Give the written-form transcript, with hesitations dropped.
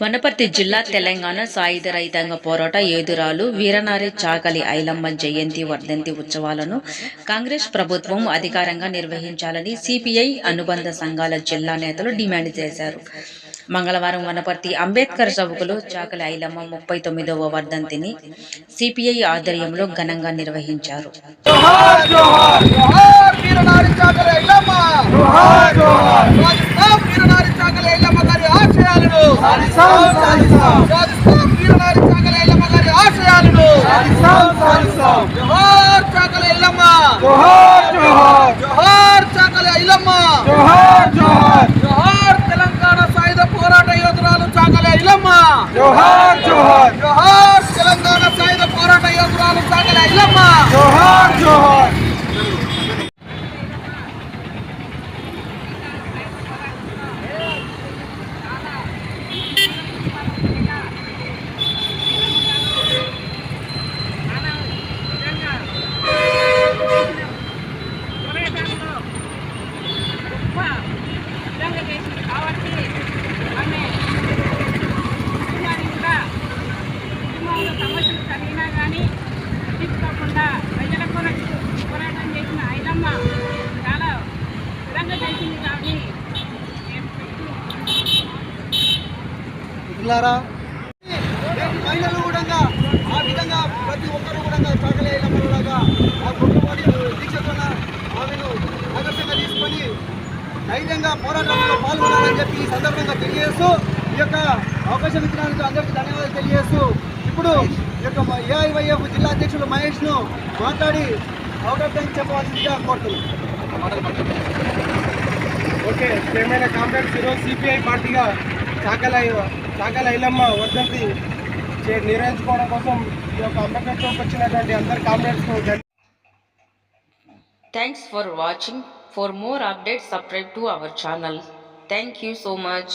వనపర్తి జిల్లా తెలంగాణ సాయుధ రైతాంగ పోరాట యోధురాలు వీరనారి చాకలి ఐలమ్మ జయంతి వర్ధంతి ఉత్సవాలను కాంగ్రెస్ ప్రభుత్వం అధికారంగా నిర్వహించాలని సిపిఐ అనుబంధ సంఘాల జిల్లా నేతలు డిమాండ్ చేశారు. మంగళవారం వనపర్తి అంబేద్కర్ చౌకలో చాకలి ఐలమ్మ 39వ వర్ధంతిని సిపిఐ ఆధ్వర్యంలో ఘనంగా నిర్వహించారు. తెలంగాణ సాయుధ పోరాట యోధురాలు చాకలి ఐలమ్మ. జోహార్ జోహార్ జోహార్ తెలంగాణ సాయుధ పోరాట యోధురాలు చాకలి ఐలమ్మ. జోహార్ జోహార్. సమస్యలు కలిగినా కానీ తీసుకోకుండా ప్రజల కొరకు పోరాటం చేసిన ఐలమ్మ చాలా విధంగా చేసింది. కానీ మహిళలు కూడా ఆ విధంగా ప్రతి ఒక్కరు కూడా చాకలి ఐలమ్మలాగా ఆ కుటుంబాన్ని దీక్షతో ఆమెను ఆదర్శంగా తీసుకొని ధైర్యంగా పోరాటంలో పాల్గొనాలని చెప్పి ఈ సందర్భంగా తెలియజేస్తూ ఈ యొక్క అవకాశం ఇచ్చినందుకు అందరికీ ధన్యవాదాలు తెలియజేస్తూ ఇప్పుడు ఈ యొక్క ఏఐవైఎఫ్ జిల్లా అధ్యక్షులు మహేష్ను మాట్లాడి అవకాశం చెప్పవలసిందిగా కోరుతున్నాను. ఓకే, ఏమైనా కాంప్లైంట్స్ ఈరోజు సిపిఐ పార్టీగా చాకలి ఐలమ్మ వర్ధంతి నిర్వహించుకోవడం కోసం ఈ యొక్క అంబేద్కర్ చౌక్ వచ్చినటువంటి అందరి complaints. Thanks for watching. For more updates, subscribe to our channel. Thank you so much.